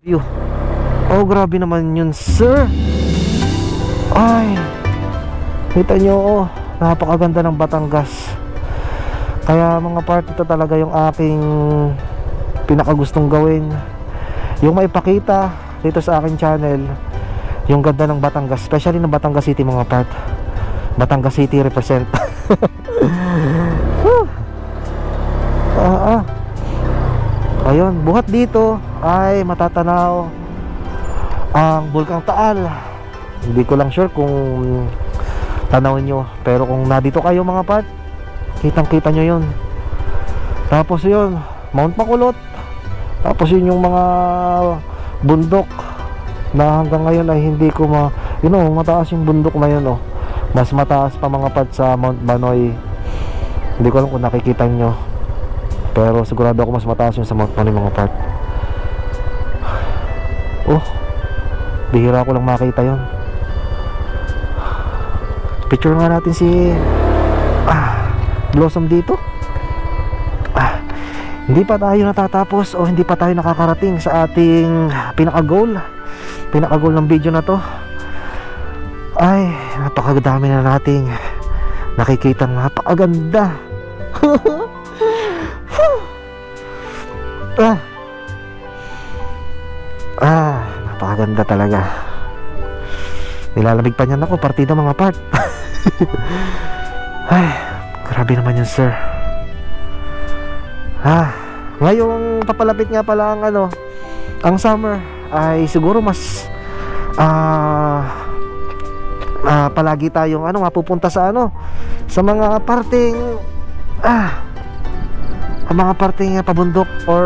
View. Oh, grabe naman yun, sir. Ay, kita nyo, oh, napakaganda ng Batangas. Kaya mga part, ito talaga yung aking pinakagustong gawin, yung maipakita dito sa aking channel yung ganda ng Batangas, especially ng Batangas City mga part. Batangas City represent. Ayun, buhat dito ay matatanaw ang Bulkang Taal. Hindi ko lang sure kung tanawin nyo, pero kung nandito kayo mga part, kitang kita nyo yun. Tapos yun, Mount Makulot. Tapos yun yung mga bundok na hanggang ngayon ay hindi ko mataas yung bundok na yun, oh. Mas mataas pa mga part sa Mount Banoy. Hindi ko alam kung nakikita nyo, pero sigurado ako mas mataas yung sa Mount Banoy mga part. Oh, bihira ko lang makita yun. Picture nga natin si Blossom dito. Hindi pa tayo natatapos o hindi pa tayo nakakarating sa ating pinaka-goal ng video na to. Ay, napakadami na nating nakikita, napakaganda. Napakaganda talaga. Nilalamig pa niyan ako, partida mga part. Ay, grabe naman yun, sir. Ngayong papalapit nga pala ang summer, ay siguro mas palagi tayong mapupunta sa sa mga parting pabundok, or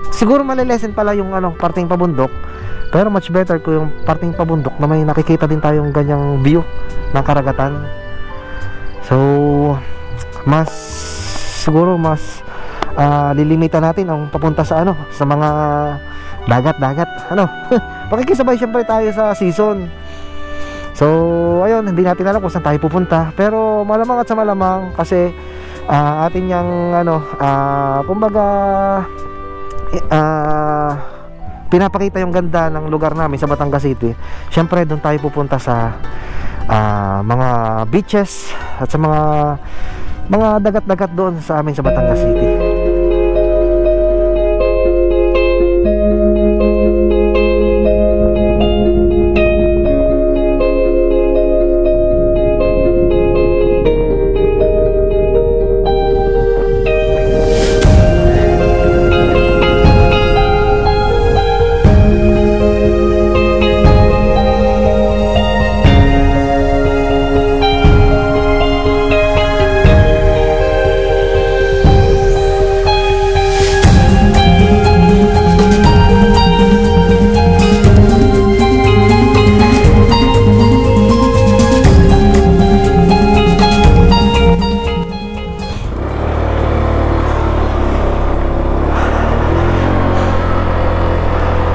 siguro malilesen pala yung parting pabundok, pero much better ko yung parting pabundok na may nakikita din tayong ganyang view ng karagatan. So siguro mas lilimitan natin ang papunta sa sa mga dagat pakikisabay syempre tayo sa season. So ayun, hindi natin alam kung saan tayo pupunta, pero malamang at sa malamang kasi atin yang kumbaga pinapakita yung ganda ng lugar namin sa Batangas City. Syempre doon tayo pupunta sa mga beaches at sa mga dagat-dagat doon sa amin sa Batangas City.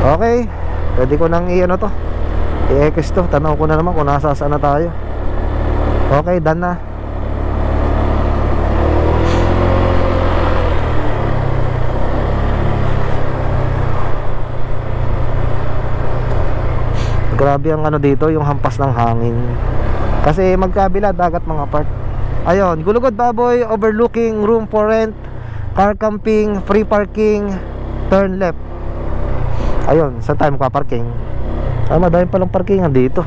Okay, pwede ko nang i-X to. Tanaw ko na naman kung nasa saan na tayo. Okay, done na. Grabe ang dito, yung hampas ng hangin. Kasi magkabila dagat mga part. Ayun, Gulugod Baboy, overlooking, room for rent, car camping, free parking, turn left. Ayun, saan tayo magpaparking? Madami palang parkingan dito.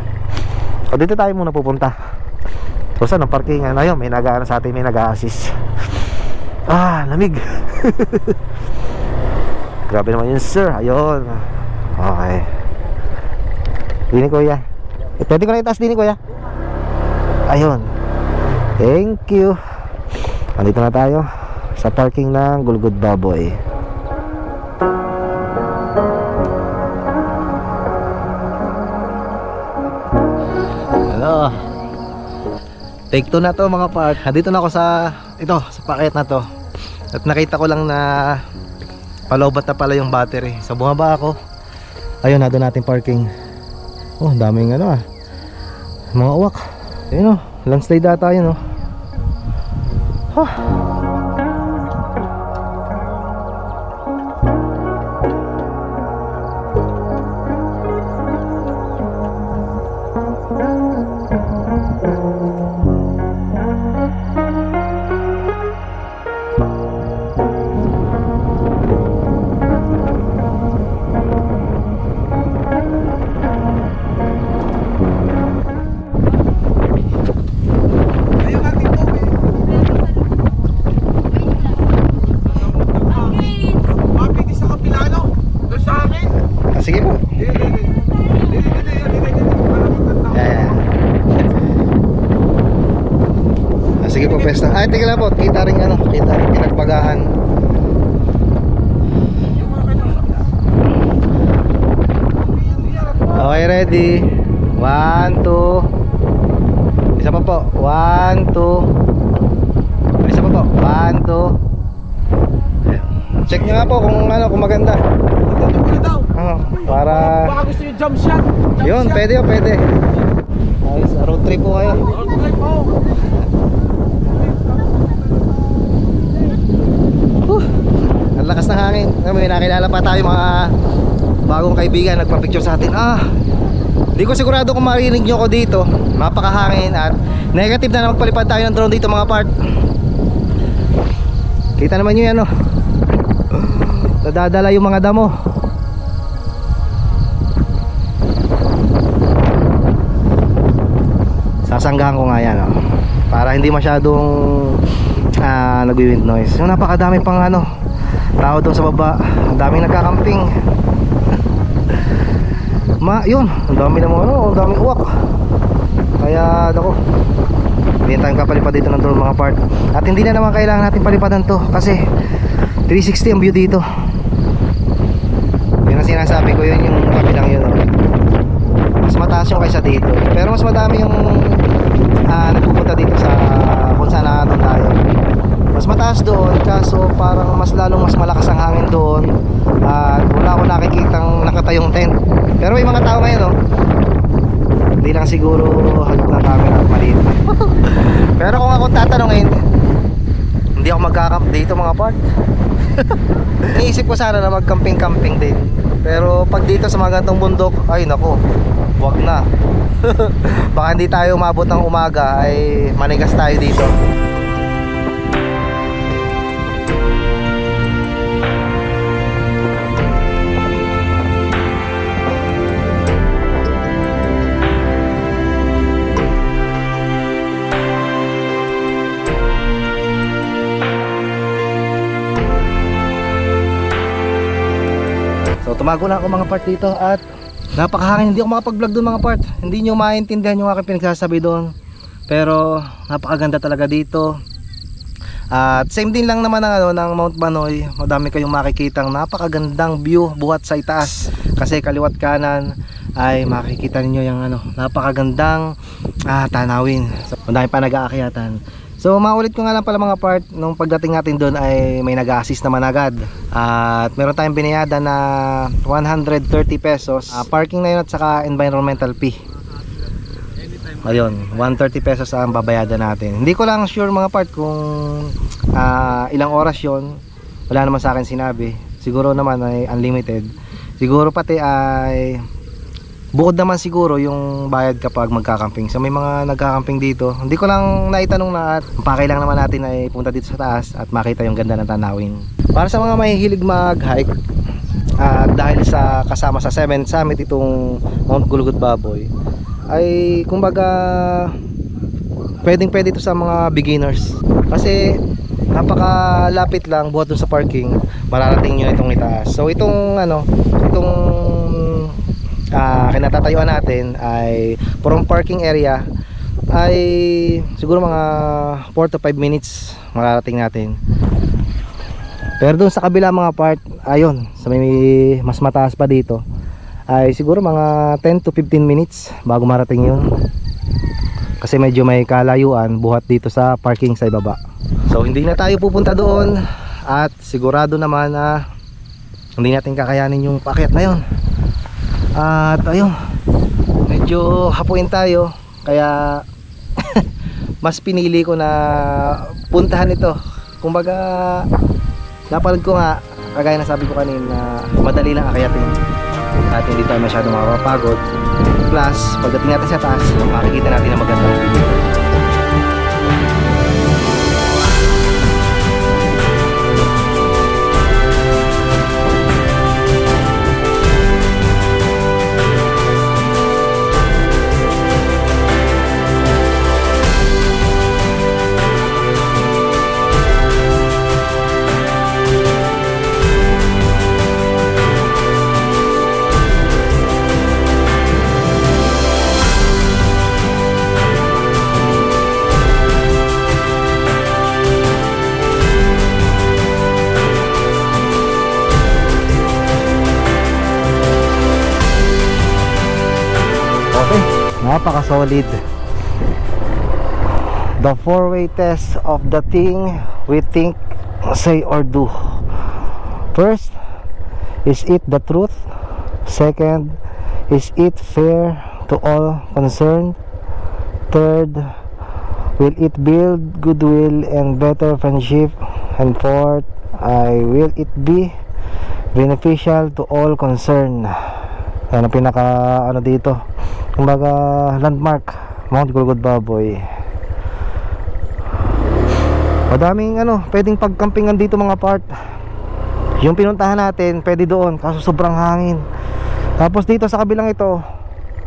O dito tayo muna pupunta. So saan ang parkingan? Ayun, may nag-aano sa atin, may nag-a-assist. Lamig. Grabe naman yun, sir. Ayun. Okay. Dini kuya. Pwede ko na itaas dini kuya. Ayun. Thank you. Nandito na tayo sa parking ng Gulugod Baboy. Hello. Take 2 na to mga part. Dito na ako sa packet na to. At nakita ko lang na palobat na pala yung battery. So bumaba ako. Ayun, nado natin parking. Oh, daming mga uwak. Ayun landslide data yun sige po. Ayan. Sige po, pesta. Ay, tingnan lang po. Kita rin ano, kita rin pinagpagahan. Okay, ready. 1, 2. Isa pa po. 1, 2. Isa pa po. 1, 2. Check nyo nga po kung ano, kung maganda. Para baka gusto nyo jump shot. yun, pwede yun, pwede. Nice, road trip po kayo. Ang lakas ng hangin. May nakilala pa tayo mga bagong kaibigan nagpa-picture sa atin. Di ko sigurado kung marinig nyo ko dito. Napakahangin at negative na magpalipad tayo ng drone dito mga part. Kita naman nyo yan, no? Nadadala yung mga damo. Sasanggahan ko nga yan, no? Para hindi masyadong nagwi-wind noise. Yung napakadami pang ano tao doon sa baba. Ang daming nagkakamping. Yun, ang dami naman ang daming uwak. Kaya ako, hindi na tayong kapalipad dito ng drone mga part. At hindi na naman kailangan natin palipadan to kasi 360 ang view dito. Yun ang sinasabi ko, yun yung kabilang yun, no? Mas mataas yung kaysa dito. Pero mas madami yung nagpupunta dito sa kung saan doon tayo. Mas mataas doon, kaso parang mas lalong mas malakas ang hangin doon. At wala akong nakikitang nakatayong tent. Pero may mga tao ngayon, no? Hindi lang siguro hagip ng camera at maliit. Pero kung ako tatanungin, hindi ako magkakamp dito mga part. Iniisip ko sana na mag-camping-camping din. Pero pag dito sa mga gantong bundok, ay nako, wag na. Baka hindi tayo umabot ng umaga, ay manigas tayo dito. So tumago na ako mga part dito at napakahangin. Hindi ako makapag-vlog doon mga part. Hindi nyo maintindihan yung aking pinagsasabi doon. Pero napakaganda talaga dito. At same din lang naman ng, ng Mount Banoy. Madami kayong makikitang napakagandang view buhat sa itaas. Kasi kaliwat kanan ay makikita niyo yung napakagandang tanawin. So, madami pa nag-aakyatan. So maulit ko nga lang pala mga part, nung pagdating natin doon ay may nag-assist naman agad. At meron tayong binayada na 130 pesos. Parking na yun at saka environmental fee. Ayun, 130 pesos ang babayadan natin. Hindi ko lang sure mga part kung ilang oras yun. Wala naman sa akin sinabi. Siguro naman ay unlimited. Siguro pati ay bukod naman siguro yung bayad kapag magkakamping. So may mga nagkakamping dito. Hindi ko lang naitanong na at pakailang naman natin ay punta dito sa taas at makita yung ganda ng tanawin. Para sa mga mahihilig mag-hike at dahil sa kasama sa 7th Summit itong Mount Gulugud Baboy, ay kumbaga pwedeng pwede ito sa mga beginners. Kasi napakalapit lang buhat dun sa parking, mararating nyo itong itaas. So itong kinatatayuan natin ay from parking area ay siguro mga 4 to 5 minutes mararating natin. Pero doon sa kabila mga part, ayun, sa may mas mataas pa dito ay siguro mga 10 to 15 minutes bago marating yun. Kasi medyo may kalayuan buhat dito sa parking sa ibaba. So hindi na tayo pupunta doon at sigurado naman na hindi natin kakayanin yung paakyat na yun. At ayun, medyo hapuin tayo, kaya mas pinili ko na puntahan ito. Kumbaga napanood ko nga, kagaya na sabi ko kanina, madali lang akyatin at hindi tayo masyadong mapapagod. Plus pagdating natin sa taas, makikita natin ang magandang view. napaka solid. The four-way test of the thing we think, say or do. First, is it the truth? Second, is it fair to all concerned? Third, will it build goodwill and better friendship? And fourth, will it be beneficial to all concerned? Yan ang pinaka ano dito, kumbaga landmark, Mount Gulugod Baboy. Madaming ano pwedeng pagkampingan dito mga part. Yung pinuntahan natin pwede doon kaso sobrang hangin. Tapos dito sa kabilang ito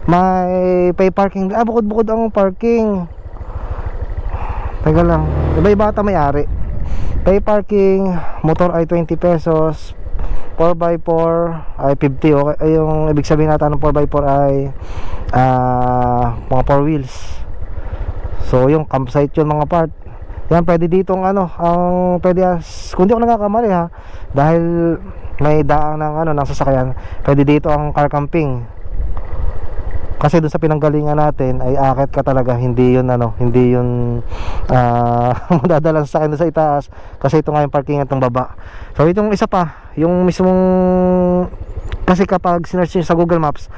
may pay parking. Bukod-bukod ang parking. Teka lang, iba-iba ata may-ari. Pay parking, motor ay 20 pesos, 4x4 ay 50. Okay, yung ibig sabihin natin ng 4x4 ay mga 4 wheels. So yung campsite yun mga part. Yan pwede ditong ano, ang pwede kung di ako nagkakamali ha, dahil may daang ng ano ng sasakyan, pwede dito ang car camping. Kasi doon sa pinanggalingan natin ay akit ka talaga, hindi yun ano, hindi yun madadalang sa akin doon sa itaas, kasi ito nga yung parking itong baba. So itong isa pa, yung mismong, kasi kapag sinearch nyo sa Google Maps,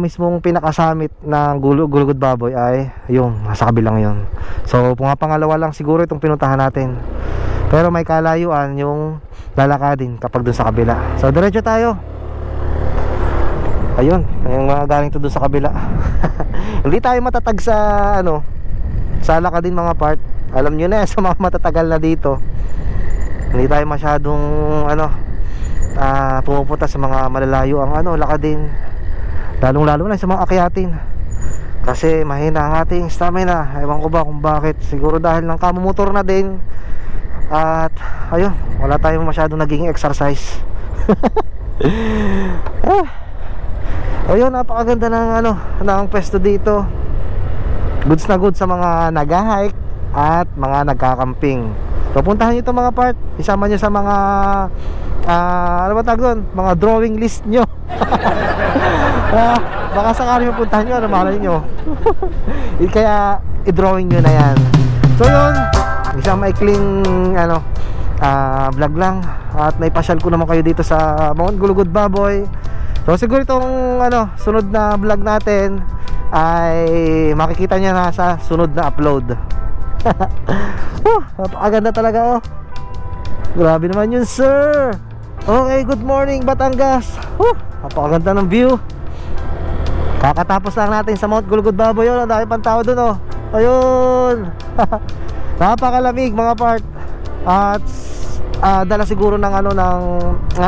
mismong pinakasamit ng Gulugod Baboy ay yung nasa kabilang yun. So pangalawa lang siguro itong pinuntahan natin, pero may kalayuan yung lalakadin kapag doon sa kabila. So diretso tayo. Ayun, yung mga galing to doon sa kabila. Hindi tayo matatag sa ano, sa lakadin mga part. Alam nyo na sa mga matatagal na dito, hindi tayo masyadong ano, pumupunta sa mga malalayo ang ano, lakadin. Lalong-lalo na sa mga akyatin, kasi mahina ang ating stamina. Ewan ko ba kung bakit, siguro dahil ng kamumotor na din. At ayun, wala tayong masyadong naging exercise. Ayun, napakaganda ng ano, ng pwesto dito. Goods na goods sa mga nag-hike at mga nagkakamping. So puntahan nyo ito mga part, isama nyo sa mga ano ba tawag doon, mga drawing list nyo. Baka sakali mapuntahan nyo, ano malay nyo. Kaya i-drawing nyo na yan. So yun, isang maikling ano, vlog lang. At naipasyal ko naman kayo dito sa Mount Gulugod Baboy. So siguro itong ano, sunod na vlog natin ay makikita niya na sa sunod na upload. Napakaganda talaga oh. Grabe naman yun sir. Okay, good morning Batangas. Napakaganda ng view. Kakatapos lang natin sa Mount Gulugod Baboy yun. Ang dami pang tao dun oh. Ayun. Napakalamig mga part. At dala siguro ng ano, ng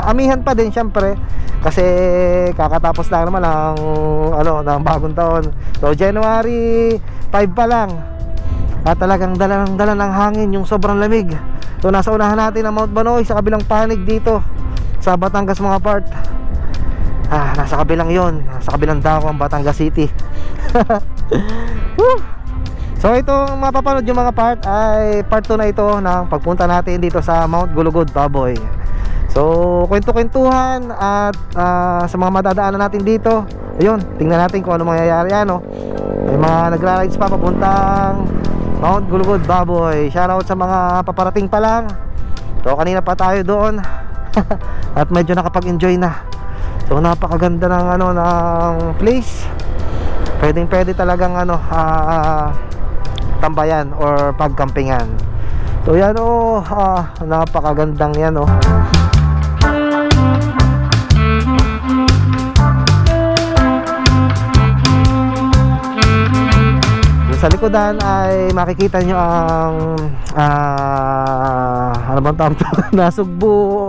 amihan pa din syempre, kasi kakatapos lang naman ng ano, ng bagong taon. So January 5 pa lang at talagang dala ng hangin, yung sobrang lamig. So nasa unahan natin ang Mount Banoy, sa kabilang panig dito sa Batangas mga part. Nasa kabilang yon, nasa kabilang dako ang Batangas City. So itong mapapanood yung mga part ay part 2 na ito ng pagpunta natin dito sa Mount Gulugod Baboy. So kwento-kwentuhan at sa mga madadaanan natin dito, ayun, tingnan natin kung ano mangyayari ano. May mga nagra-rides pa papuntang Mount Gulugod Baboy. Shoutout sa mga paparating pa lang. So kanina pa tayo doon. At medyo nakapag-enjoy na. So napakaganda ng ano, ng place. Pwedeng-pwede talagang ano, tambayan or pagkampingan. So yan oh, napakagandang yan oh. Sa likodan ay makikita nyo ang ano bang tawag ito? Nasugbu,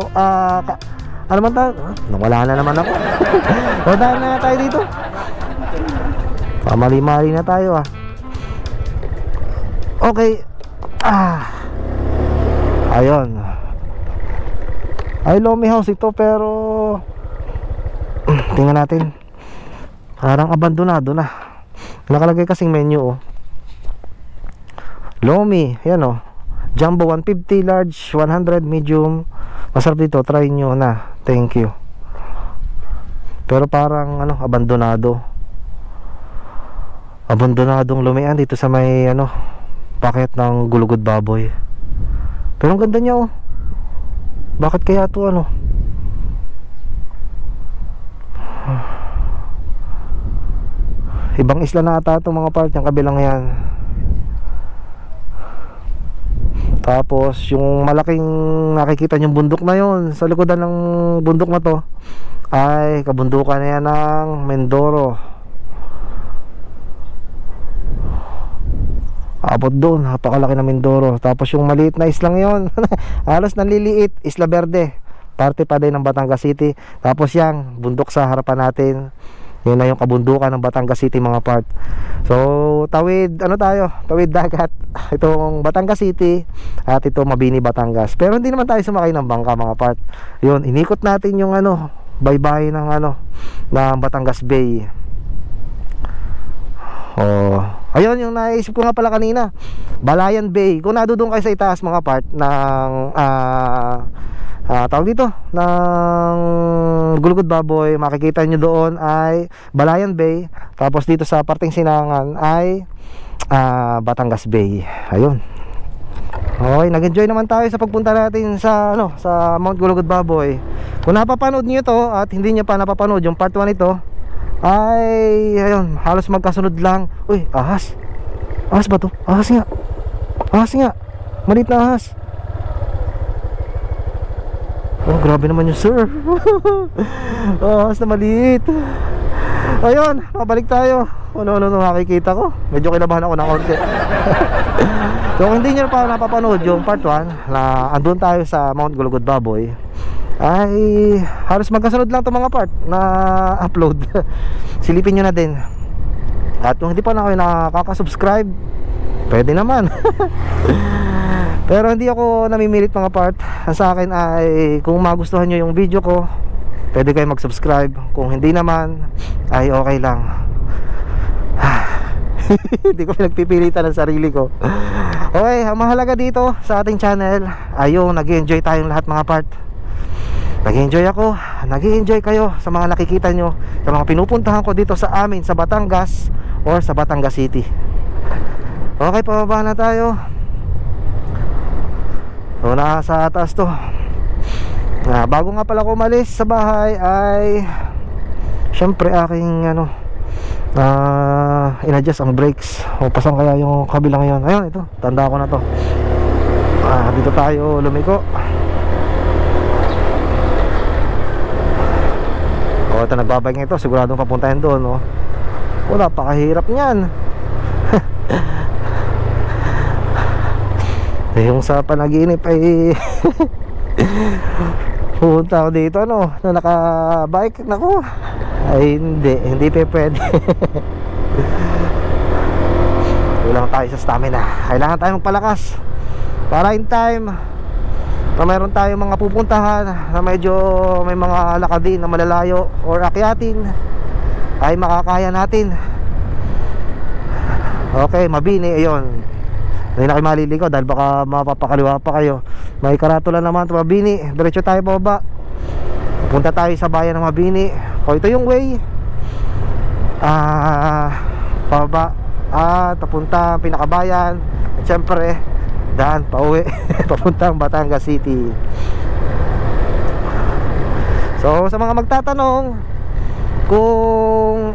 ano bang tawag? Nawala na naman ako. So dahil na tayo dito, pamali-mali na tayo okay. Ayun, ay Lomi House ito, pero tingnan natin, parang abandonado na. Nakalagay kasing menu oh, Lomi, yan oh, Jumbo 150, large 100, medium. Masarap dito, try nyo na. Thank you. Pero parang ano, abandonado. abandonadong lumian dito sa may ano, paket ng Gulugod Baboy. Pero ang ganda niya oh. Bakit kaya to ano? Ibang isla na ata itong mga part, yung kabilang yan. Tapos yung malaking nakikita yung bundok na yon, sa likodan ng bundok na to ay kabundukan na yan ng Mindoro. Abot doon, napakalaki ng Mindoro. Tapos yung maliit na islang yon halos nanliliit, Isla Verde, parte pa din ng Batangas City. Tapos yang bundok sa harapan natin, yun na yung kabundukan ng Batangas City mga part. So tawid ano tayo, tawid dagat itong Batangas City at ito Mabini, Batangas. Pero hindi naman tayo sumakay ng bangka mga part. Yun, inikot natin yung ano, baybay ng ano, ng Batangas Bay. Oh, ayun yung naisip ko nga pala kanina, Balayan Bay. Kung nadudong kayo sa itaas mga part ng tawag dito ng Gulugod Baboy, makikita nyo doon ay Balayan Bay. Tapos dito sa parting Sinangan ay Batangas Bay. Ayun. Okay, nag-enjoy naman tayo sa pagpunta natin sa ano, sa Mount Gulugod Baboy. Kung napapanood niyo to at hindi niyo pa napapanood yung part 1 nito, ay ayun, halos magkasunod lang. Uy, ahas. Ahas ba to? Ahas nga. Ahas nga. Maliit na ahas. Oh, grabe naman yung sir. Ahas na maliit. Ayun, mabalik tayo. Ano nakikita ko. Medyo kinabahan ako ng konti. So kung hindi nyo pa napapanood yung part 1 na andun tayo sa Mount Gulugod Baboy, ay halos magkasunod lang itong mga part na upload. Silipin nyo na din. At kung hindi pa na kayo nakaka-subscribe, pwede naman. Pero hindi ako namimilit mga part. Ang sa akin ay kung magustuhan nyo yung video ko, pwede kayo mag-subscribe. Kung hindi naman, ay okay lang. Hindi ko pinagpipilitan ng sarili ko. Okay, ang mahalaga dito sa ating channel, ayun, nag-enjoy tayong lahat mga part. Nag-enjoy ako, nag-enjoy kayo sa mga nakikita nyo, sa mga pinupuntahan ko dito sa amin sa Batangas or sa Batangas City. Okay, pababa na tayo. So, nasa taas to. Bago nga pala ako umalis sa bahay ay syempre aking ano, in-adjust ang brakes. O pasang kaya yung kabila ngayon. Ayun, ito, tanda ko na to. Dito tayo lumiko. O, ito nagbabike nito, siguradong papuntahin doon, no? Wala, pakahirap niyan. Yung sa panaginip ay pupunta ako dito ano, na naka-bike. Naku, ay hindi pa pwede. Kulang tayo sa stamina. Kailangan tayo magpalakas para in time na mayroon tayong mga pupuntahan na medyo may mga lakadin na malalayo or akyatin, ay makakaya natin. Okay, Mabini, ayun. Hindi na kayo maliligo dahil baka mapapakaliwa pa kayo. May karatula naman ito Mabini. Diretso tayo pababa. Punta tayo sa bayan ng Mabini. O ito yung way pababa at papunta pinakabayan. At syempre daan pauwi papuntang Batangas City. So sa mga magtatanong kung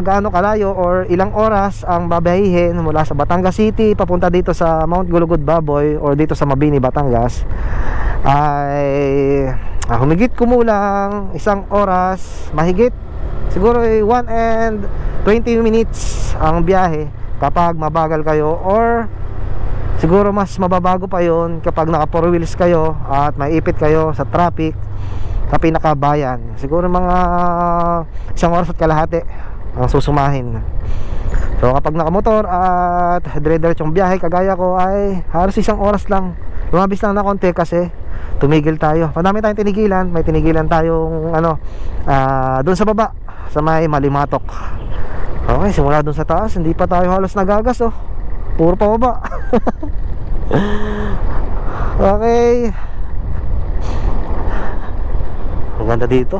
gaano kalayo or ilang oras ang babahihin mula sa Batangas City papunta dito sa Mount Gulugod Baboy or dito sa Mabini, Batangas, ay humigit kumulang 1 oras, mahigit siguro 1 and 20 minutes ang biyahe kapag mabagal kayo, or siguro mas mababago pa yon kapag naka 4 wheels kayo at maiipit kayo sa traffic sa pinakabayan. Siguro mga 1 oras at kalahati ang susumahin. So kapag nakamotor at dire-diretsong biyahe kagaya ko ay halos 1 oras lang. Lumabis lang na konti kasi tumigil tayo. Madami tayong tinigilan. May tinigilan tayong ano, doon sa baba sa may Malimatok. Okay, simula doon sa taas hindi pa tayo halos nagagas, oh. Puro pa baba. Okay, ang ganda dito.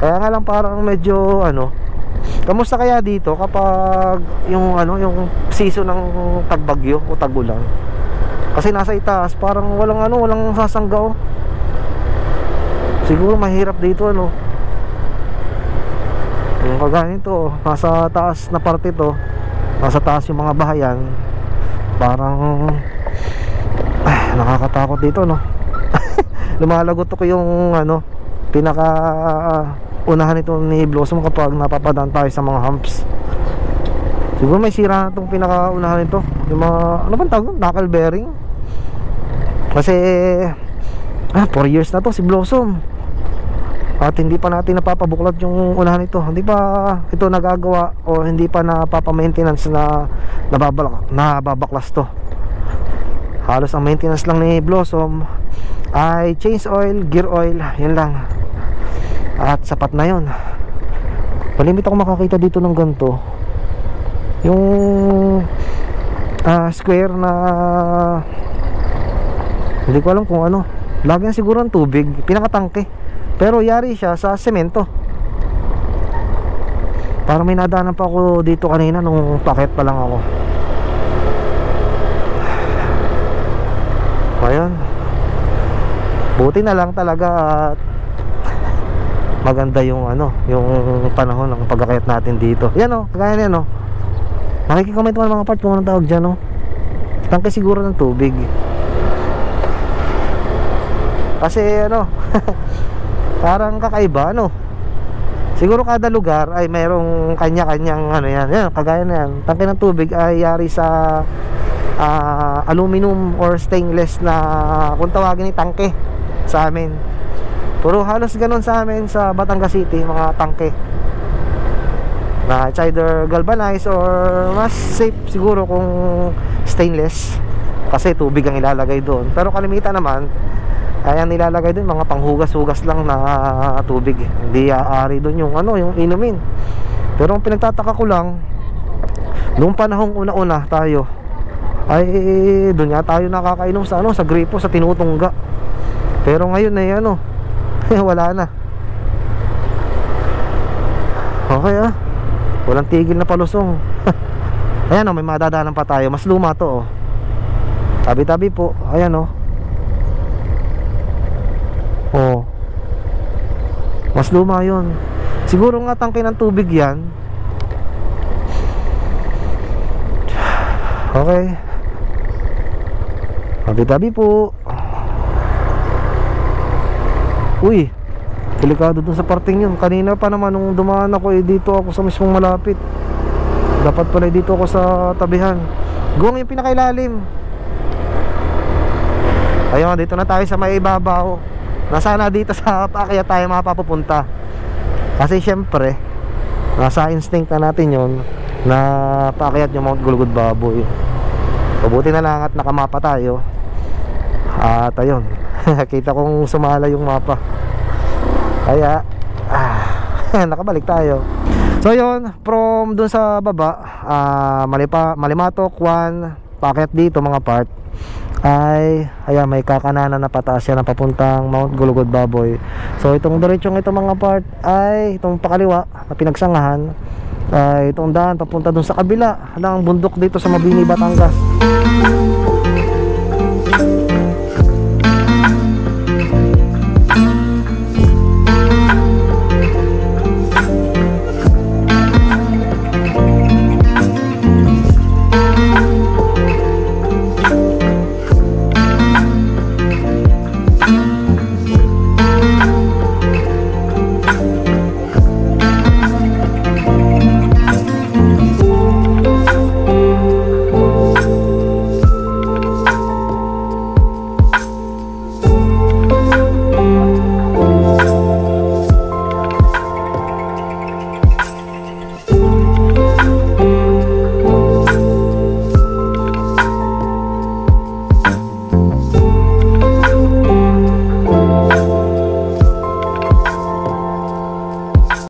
Kaya nga lang parang medyo ano, Kamusta kaya dito kapag yung ano, yung season ng tagbagyo o tagulan? Kasi nasa itaas, parang walang ano, walang sasanggaw. Siguro mahirap dito ano. Yung kagaya nito, nasa taas na parte to, nasa taas yung mga bahayan. Parang nakakatakot dito no. Lumalagot ko yung ano, pinaka unahan ito ni Blossom kapag napapadaan tayo sa mga humps. Siguro may sira na itong pinakaunahan nito, yung mga ano bang tawag, knuckle bearing. Kasi 4 years na to si Blossom at hindi pa natin napapabuklat yung unahan nito. Hindi pa ito nagagawa o hindi pa napapa-maintenance na nababaklas to. Halos ang maintenance lang ni Blossom ay change oil, gear oil, yun lang. At sapat na yun. Palimit ako makakita dito ng ganito, yung square na hindi ko alam kung ano, lagyan siguro ng tubig, pinakatangke, pero yari siya sa semento. Parang may nadaanan pa ako dito kanina nung paket pa lang ako. Ayun, buti na lang talaga at maganda yung ano, yung panahon ng pagkakayat natin dito. Yan o, kagaya niyan o. Nakikicomment mo ng mga part kung anong tawag dyan o. Tangke siguro ng tubig. Kasi ano parang kakaiba ano. Siguro kada lugar ay mayroong kanya-kanyang ano yan. Yan, kagaya na yan. Tangke ng tubig ay yari sa aluminum or stainless na kung tawagin ni tangke sa amin. Puro halos ganun sa amin sa Batangas City, mga tangke na it's either galvanized or mas safe siguro kung stainless kasi tubig ang ilalagay doon. Pero kalimitan naman ay ang nilalagay doon mga panghugas-hugas lang na tubig. Hindi aari doon yung ano, yung inumin. Pero ang pinagtataka ko lang, noong panahong una-una tayo ay doon nga tayo nakakainom sa ano, sa gripo, sa tinutungga. Pero ngayon ay ano wala na. Okay walang tigil na palusong. Ayan may madadaanan pa tayo. Mas luma to tabi-tabi po. Ayan mas luma yun. Siguro nga tangke ng tubig yan. Okay, tabi-tabi po. Uy, delikado dun sa parting yun. Kanina pa naman nung dumaan ako dito ako sa mismong malapit. Dapat pala dito ako sa tabihan. Guwang yung pinakailalim. Ayun, dito na tayo sa may ibabaw. Nasana dito sa paakyat tayo mapapupunta. Kasi syempre nasa instinct na natin yun na paakyat yung Mount Gulugod Baboy. Mabuti na lang at nakamapa tayo. At ayun kita kong sumala yung mapa. Kaya nakabalik tayo. So yun, from dun sa baba Malimatok 1 packet dito mga part ay ayan, may kakananan na pataas yan na papuntang Mount Gulugod Baboy. So itong diretsong ito mga part ay itong pakaliwa na pinagsangahan ay itong daan papunta dun sa kabila ng bundok dito sa Mabini, Batangas.